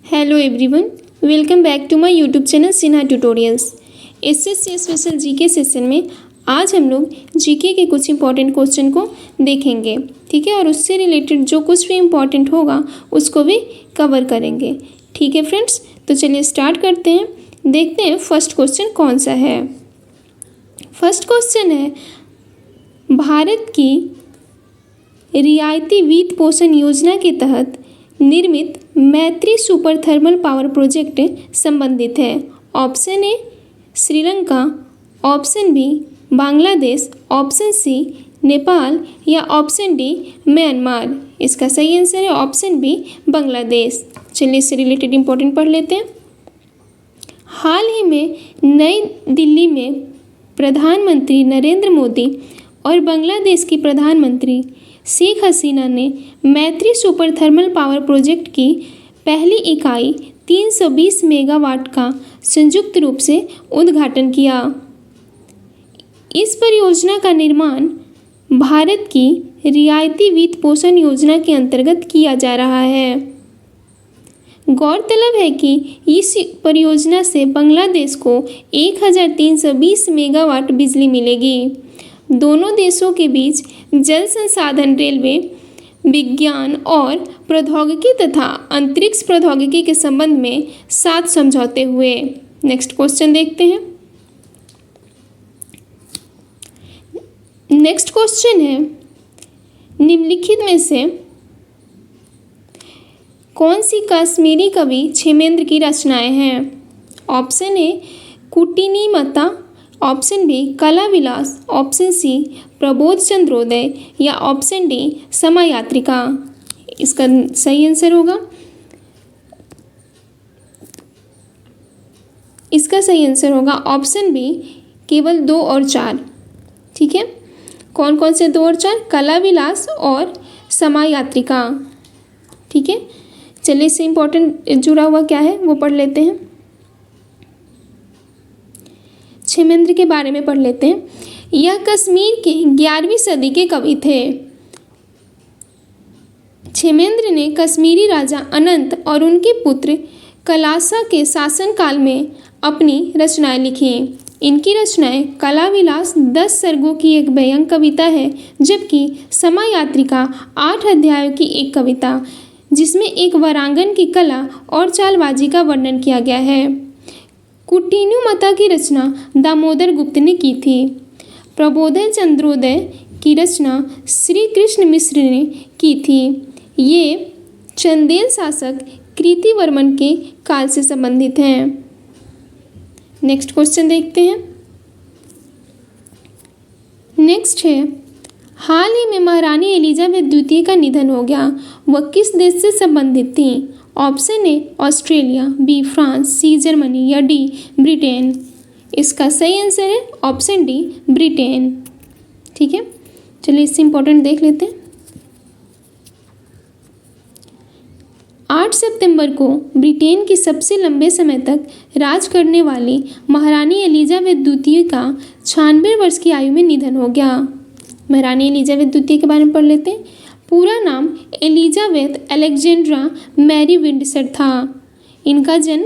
Hello everyone, welcome back to my YouTube channel Sinha tutorials. SSC special GK session में आज हम लोग GK के कुछ इंपॉर्टेंट क्वेश्चन को देखेंगे, ठीक है। और उससे रिलेटेड जो कुछ भी इम्पॉर्टेंट होगा उसको भी कवर करेंगे, ठीक है फ्रेंड्स। तो चलिए स्टार्ट करते हैं, देखते हैं फर्स्ट क्वेश्चन कौन सा है। फर्स्ट क्वेश्चन है, भारत की रियायती वित्त पोषण योजना के तहत निर्मित मैत्री सुपर थर्मल पावर प्रोजेक्ट संबंधित है। Option A Sri Lanka, option B Bangladesh, option C Nepal या ऑप्शन डी म्यांमार। इसका सही आंसर है ऑप्शन बी बांग्लादेश। चलिए इससे रिलेटेड इंपॉर्टेंट पढ़ लेते हैं। हाल ही में नई दिल्ली में प्रधानमंत्री नरेंद्र मोदी और बांग्लादेश की प्रधानमंत्री शेख हसीना ने मैत्री सुपर थर्मल पावर प्रोजेक्ट की पहली इकाई 320 मेगावाट का संयुक्त रूप से उद्घाटन किया। इस परियोजना का निर्माण भारत की रियायती वित्त पोषण योजना के अंतर्गत किया जा रहा है। गौरतलब है कि इस परियोजना से बांग्लादेश को 1320 मेगावाट बिजली मिलेगी। दोनों देशों के बीच जल संसाधन, रेलवे, विज्ञान और प्रौद्योगिकी तथा अंतरिक्ष प्रौद्योगिकी के संबंध में 7 समझौते हुए। नेक्स्ट क्वेश्चन देखते हैं। नेक्स्ट क्वेश्चन है, निम्नलिखित में से कौन सी कश्मीरी कवि क्षेमेंद्र की रचनाएं हैं? ऑप्शन ए कुटिनीमता, ऑप्शन बी कला विलास, ऑप्शन सी प्रबोध चंद्रोदय या ऑप्शन डी समय यात्रिका। इसका सही आंसर होगा, इसका सही आंसर होगा ऑप्शन बी केवल 2 और 4, ठीक है। कौन कौन से 2 और 4? कला विलास और समय यात्रिका, ठीक है। चलिए इससे इम्पोर्टेंट जुड़ा हुआ क्या है वो पढ़ लेते हैं। क्षेमेंद्र के बारे में पढ़ लेते हैं। यह कश्मीर के 11वीं सदी के कवि थे। क्षेमेंद्र ने कश्मीरी राजा अनंत और उनके पुत्र कलासा के शासनकाल में अपनी रचनाएं लिखी। इनकी रचनाएं कला विलास 10 सर्गों की एक व्यंग्य कविता है, जबकि समय यात्रिका 8 अध्यायों की एक कविता जिसमें एक वरांगन की कला और चालबाजी का वर्णन किया गया है। कुटिनुमता की रचना दामोदर गुप्त ने की थी। प्रबोधन चंद्रोदय की रचना श्री कृष्ण मिश्र ने की थी। ये चंदेल शासक कृतिवर्मन के काल से संबंधित हैं। नेक्स्ट क्वेश्चन देखते हैं। नेक्स्ट है, हाल ही में महारानी एलिजाबेथ द्वितीय का निधन हो गया। वह किस देश से संबंधित थी? Option A Australia, B France, C Germany या डी ब्रिटेन। इसका सही आंसर है ऑप्शन डी ब्रिटेन, ठीक है। चलिए इससे इंपॉर्टेंट देख लेते हैं। 8 सितंबर को ब्रिटेन की सबसे लंबे समय तक राज करने वाली महारानी एलिजाबेथ द्वितीय का 96 वर्ष की आयु में निधन हो गया। महारानी एलिजाबेथ द्वितीय के बारे में पढ़ लेते हैं। पूरा नाम एलिजाबेथ अलेक्जेंड्रा मैरी विंडसर था। इनका जन्म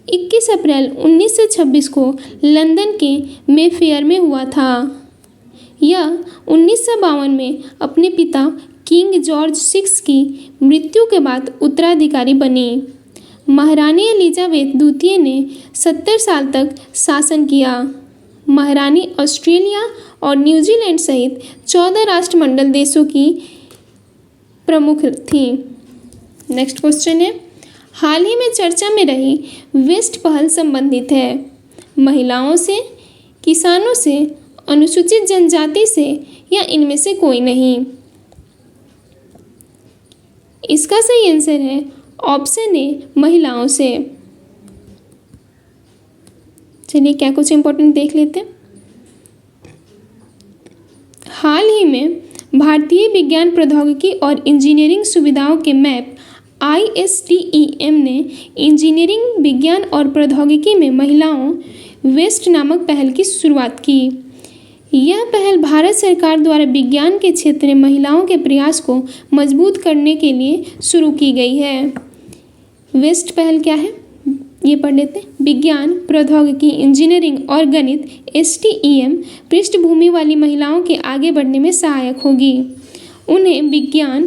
21 अप्रैल 1926 को लंदन के मेफेयर में हुआ था। यह 1952 में अपने पिता किंग जॉर्ज 6 की मृत्यु के बाद उत्तराधिकारी बनी। महारानी एलिजाबेथ द्वितीय ने 70 साल तक शासन किया। महारानी ऑस्ट्रेलिया और न्यूजीलैंड सहित 14 राष्ट्रमंडल देशों की प्रमुख थी। नेक्स्ट क्वेश्चन है, हाल ही में चर्चा में रही वेस्ट पहल संबंधित है महिलाओं से, किसानों से, अनुसूचित जनजाति से या इनमें से कोई नहीं। इसका सही आंसर है ऑप्शन ए महिलाओं से। चलिए क्या कुछ इंपॉर्टेंट देख लेते हैं। हाल ही में भारतीय विज्ञान प्रौद्योगिकी और इंजीनियरिंग सुविधाओं के मैप ISTEM ने इंजीनियरिंग, विज्ञान और प्रौद्योगिकी में महिलाओं वेस्ट नामक पहल की शुरुआत की। यह पहल भारत सरकार द्वारा विज्ञान के क्षेत्र में महिलाओं के प्रयास को मजबूत करने के लिए शुरू की गई है। वेस्ट पहल क्या है, ये पढ़ लेते हैं। विज्ञान, प्रौद्योगिकी, इंजीनियरिंग और गणित STEM पृष्ठभूमि वाली महिलाओं के आगे बढ़ने में सहायक होगी। उन्हें विज्ञान,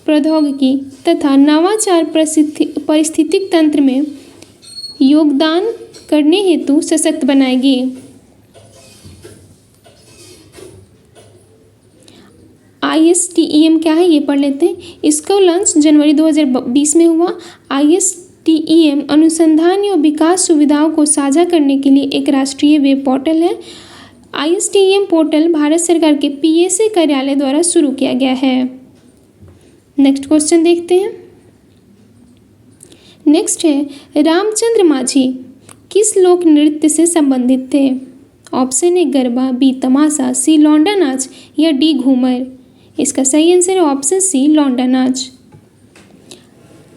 प्रौद्योगिकी तथा नवाचार पारिस्थितिक तंत्र में योगदान करने हेतु सशक्त बनाएगी। ISTEM क्या है, ये पढ़ लेते हैं। इसका लॉन्च जनवरी 2020 में हुआ। ISTEM अनुसंधान या विकास सुविधाओं को साझा करने के लिए एक राष्ट्रीय वेब पोर्टल है। ISTEM पोर्टल भारत सरकार के PSA कार्यालय द्वारा शुरू किया गया है। नेक्स्ट क्वेश्चन देखते हैं। नेक्स्ट है रामचंद्र माझी किस लोक नृत्य से संबंधित थे? ऑप्शन ए गरबा, बी तमाशा, सी लौंडा नाच या डी घूमर। इसका सही आंसर है ऑप्शन सी लौंडा नाच।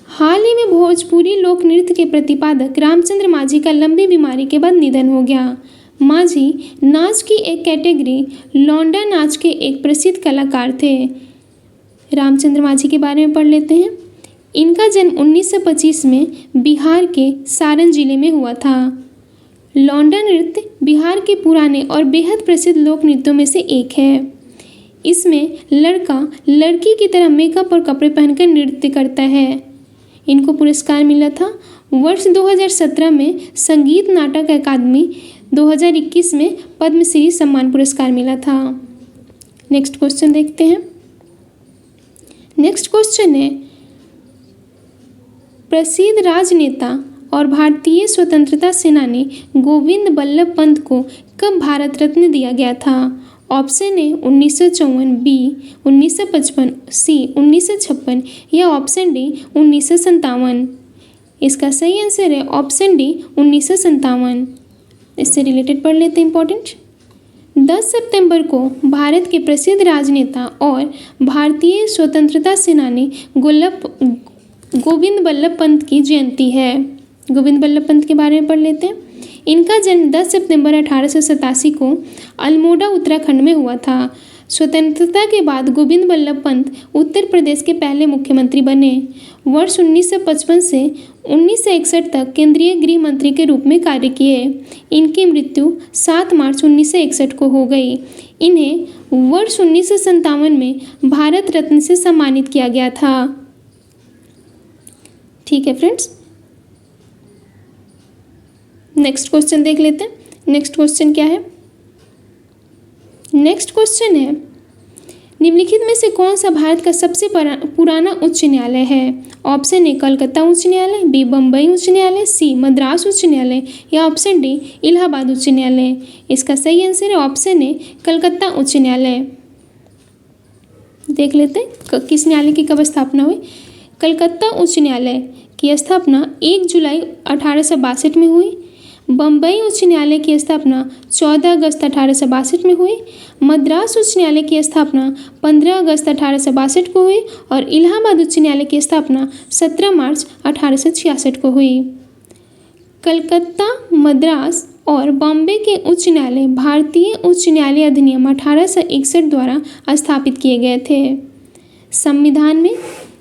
हाल ही में भोजपुरी लोक नृत्य के प्रतिपादक रामचंद्र माझी का लंबी बीमारी के बाद निधन हो गया। माझी नाच की एक कैटेगरी लौंडा नाच के एक प्रसिद्ध कलाकार थे। रामचंद्र माझी के बारे में पढ़ लेते हैं। इनका जन्म 1925 में बिहार के सारण जिले में हुआ था। लौंडा नृत्य बिहार के पुराने और बेहद प्रसिद्ध लोक नृत्यों में से एक है। इसमें लड़का लड़की की तरह मेकअप और कपड़े पहनकर नृत्य करता है। इनको पुरस्कार मिला था वर्ष 2017 में संगीत नाटक अकादमी, 2021 में पद्मश्री सम्मान पुरस्कार मिला था। नेक्स्ट क्वेश्चन देखते हैं। नेक्स्ट क्वेश्चन है प्रसिद्ध राजनेता और भारतीय स्वतंत्रता सेनानी गोविंद बल्लभ पंत को कब भारत रत्न दिया गया था? ऑप्शन ए 1954, बी 1955, सी 1956 या ऑप्शन डी 1957। इसका सही आंसर है ऑप्शन डी 1957। इससे रिलेटेड पढ़ लेते हैं इंपॉर्टेंट। 10 सितंबर को भारत के प्रसिद्ध राजनेता और भारतीय स्वतंत्रता सेनानी गोविंद बल्लभ पंत की जयंती है। गोविंद बल्लभ पंत के बारे में पढ़ लेते हैं। इनका जन्म 10 सितंबर 1887 को अल्मोड़ा उत्तराखंड में हुआ था। स्वतंत्रता के बाद गोविंद बल्लभ पंत उत्तर प्रदेश के पहले मुख्यमंत्री बने। वर्ष 1955 से 1961 तक केंद्रीय गृह मंत्री के रूप में कार्य किए। इनकी मृत्यु 7 मार्च 1961 को हो गई। इन्हें वर्ष 1957 में भारत रत्न से सम्मानित किया गया था। ठीक है फ्रेंड्स, नेक्स्ट क्वेश्चन देख लेते हैं। नेक्स्ट क्वेश्चन क्या है? नेक्स्ट क्वेश्चन है निम्नलिखित में से कौन सा भारत का सबसे पुराना उच्च न्यायालय है? ऑप्शन ए कलकत्ता उच्च न्यायालय, बी बम्बई उच्च न्यायालय, सी मद्रास उच्च न्यायालय या ऑप्शन डी इलाहाबाद उच्च न्यायालय। इसका सही आंसर है ऑप्शन ए कलकत्ता उच्च न्यायालय। देख लेते हैं किस न्यायालय की कब स्थापना हुई। कलकत्ता उच्च न्यायालय की स्थापना 1 जुलाई 1862 में हुई। बम्बई उच्च न्यायालय की स्थापना 14 अगस्त 1862 में हुई। मद्रास उच्च न्यायालय की स्थापना 15 अगस्त 1862 को हुई और इलाहाबाद उच्च न्यायालय की स्थापना 17 मार्च 1866 को हुई। कलकत्ता, मद्रास और बॉम्बे के उच्च न्यायालय भारतीय उच्च न्यायालय अधिनियम 1861 द्वारा स्थापित किए गए थे।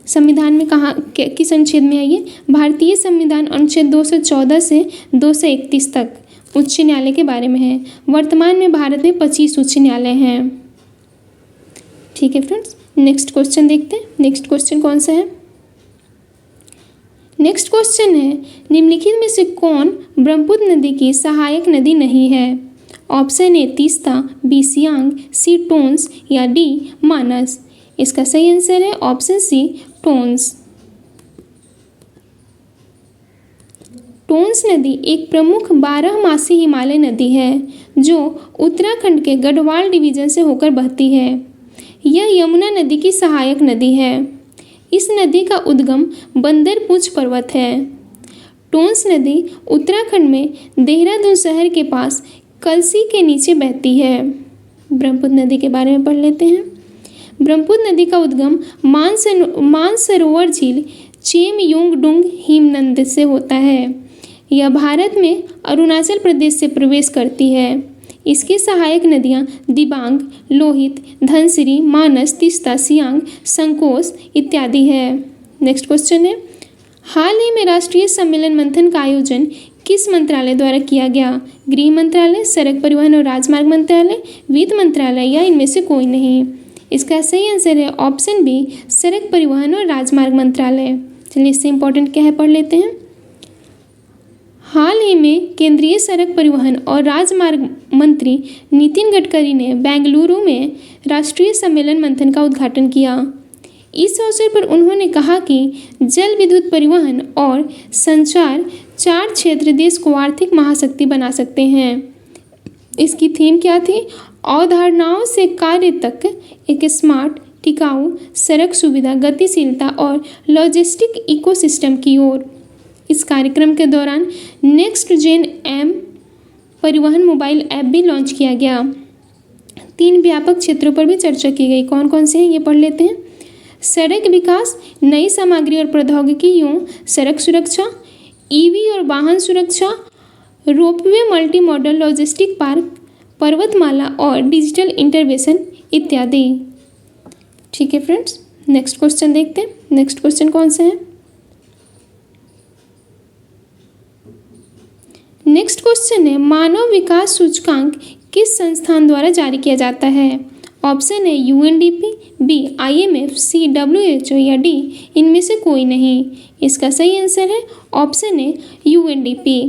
संविधान में कहाँ किस अनुच्छेद में आइए? भारतीय संविधान अनुच्छेद 214 से 231 तक उच्च न्यायालय के बारे में है। वर्तमान में भारत में 25 उच्च न्यायालय हैं। ठीक है फ्रेंड्स, नेक्स्ट क्वेश्चन देखते हैं। नेक्स्ट क्वेश्चन कौन सा है? नेक्स्ट क्वेश्चन है निम्नलिखित में से कौन ब्रह्मपुत्र नदी की सहायक नदी नहीं है? Option A Teesta, B Siang, C Tons या डी मानस। इसका सही आंसर है ऑप्शन सी टोंस। टोंस नदी एक प्रमुख 12मासी हिमालय नदी है जो उत्तराखंड के गढ़वाल डिवीजन से होकर बहती है। यह यमुना नदी की सहायक नदी है। इस नदी का उद्गम बंदरपूछ पर्वत है। टोंस नदी उत्तराखंड में देहरादून शहर के पास कलसी के नीचे बहती है। ब्रह्मपुत्र नदी के बारे में पढ़ लेते हैं। ब्रह्मपुत्र नदी का उद्गम मानसरोवर झील चेमयोंगडुंग हिमनद से होता है। यह भारत में अरुणाचल प्रदेश से प्रवेश करती है। इसकी सहायक नदियाँ दिबांग, लोहित, धनसिरी, मानस, तीस्ता, सियांग, संकोस इत्यादि है। नेक्स्ट क्वेश्चन है हाल ही में राष्ट्रीय सम्मेलन मंथन का आयोजन किस मंत्रालय द्वारा किया गया? गृह मंत्रालय, सड़क परिवहन और राजमार्ग मंत्रालय, वित्त मंत्रालय या इनमें से कोई नहीं? इसका सही आंसर है ऑप्शन बी, सड़क परिवहन और राजमार्ग मंत्रालय। चलिए इससे इंपॉर्टेंट क्या है पढ़ लेते हैं। हाल ही में केंद्रीय सड़क परिवहन और राजमार्ग मंत्री नितिन गडकरी ने बेंगलुरु में राष्ट्रीय सम्मेलन मंथन का उद्घाटन किया। इस अवसर पर उन्होंने कहा कि जल विद्युत परिवहन और संचार 4 क्षेत्र देश को आर्थिक महाशक्ति बना सकते हैं। इसकी थीम क्या थी? अवधारणाओं से कार्य तक, एक स्मार्ट, टिकाऊ सड़क सुविधा, गतिशीलता और लॉजिस्टिक इकोसिस्टम की ओर। इस कार्यक्रम के दौरान नेक्स्ट जेन एम परिवहन मोबाइल ऐप भी लॉन्च किया गया। 3 व्यापक क्षेत्रों पर भी चर्चा की गई। कौन कौन से हैं ये पढ़ लेते हैं। सड़क विकास, नई सामग्री और प्रौद्योगिकियों, सड़क सुरक्षा, ईवी और वाहन सुरक्षा, ropeway, multi modal logistic park, पर्वतमाला और डिजिटल इंटरवेंशन इत्यादि। ठीक है फ्रेंड्स, नेक्स्ट क्वेश्चन देखते हैं। नेक्स्ट क्वेश्चन कौन सा है? नेक्स्ट क्वेश्चन है मानव विकास सूचकांक किस संस्थान द्वारा जारी किया जाता है? ऑप्शन है UNDP, B IMF, C WHO या डी इनमें से कोई नहीं। इसका सही आंसर है ऑप्शन है यूएनडीपी।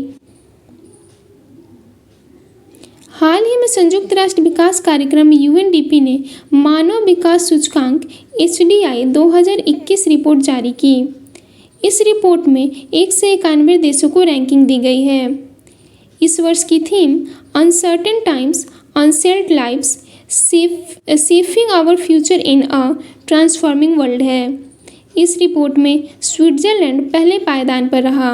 हाल ही में संयुक्त राष्ट्र विकास कार्यक्रम यूएनडीपी ने मानव विकास सूचकांक एचडीआई 2021 रिपोर्ट जारी की। इस रिपोर्ट में 1 से 91 देशों को रैंकिंग दी गई है। इस वर्ष की theme uncertain times, unsettled lives, shaping our future in a transforming world है। इस रिपोर्ट में स्विट्जरलैंड पहले पायदान पर रहा।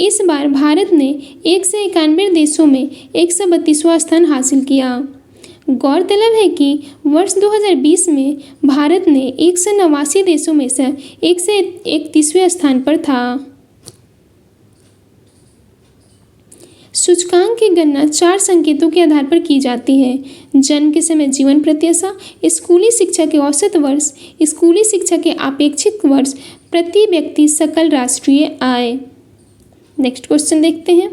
इस बार भारत ने 1 से 91 देशों में 132वां स्थान हासिल किया। गौरतलब है कि वर्ष 2020 में भारत ने 189 देशों में से 131वें स्थान पर था। सूचकांक की गणना 4 संकेतों के आधार पर की जाती है। जन्म के समय जीवन प्रत्याशा, स्कूली शिक्षा के औसत वर्ष, स्कूली शिक्षा के अपेक्षित वर्ष, प्रति व्यक्ति सकल राष्ट्रीय आय। नेक्स्ट क्वेश्चन देखते हैं।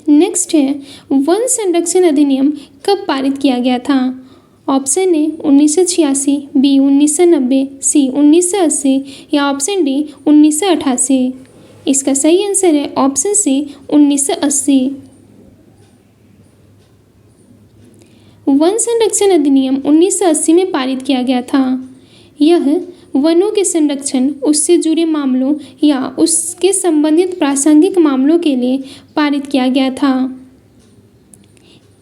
नेक्स्ट है वन संरक्षण अधिनियम कब पारित किया गया था? ऑप्शन ए 1986, बी 1990, सी 1980 या ऑप्शन डी 1988। इसका सही आंसर है ऑप्शन सी 1980। वन संरक्षण अधिनियम 1980 में पारित किया गया था। यह वनों के संरक्षण, उससे जुड़े मामलों या उसके संबंधित प्रासंगिक मामलों के लिए पारित किया गया था।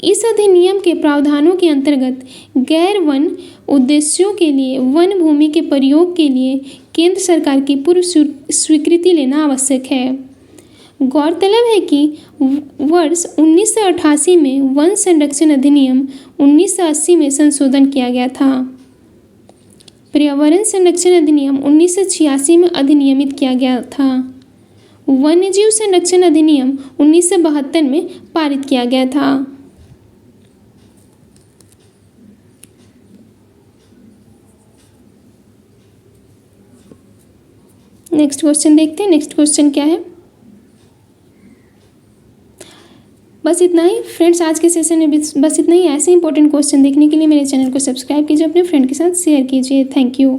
इस अधिनियम के प्रावधानों के अंतर्गत गैर वन उद्देश्यों के लिए वन भूमि के प्रयोग के लिए केंद्र सरकार की पूर्व स्वीकृति लेना आवश्यक है। गौरतलब है कि वर्ष 1988 में वन संरक्षण अधिनियम 1980 में संशोधन किया गया था। पर्यावरण संरक्षण अधिनियम 1986 में अधिनियमित किया गया था। वन्यजीव संरक्षण अधिनियम 1972 में पारित किया गया था। नेक्स्ट क्वेश्चन देखते हैं। नेक्स्ट क्वेश्चन क्या है? बस इतना ही फ्रेंड्स, आज के सेशन में बस इतना ही। ऐसे इंपॉर्टेंट क्वेश्चन देखने के लिए मेरे चैनल को सब्सक्राइब कीजिए, अपने फ्रेंड के साथ शेयर कीजिए। Thank you.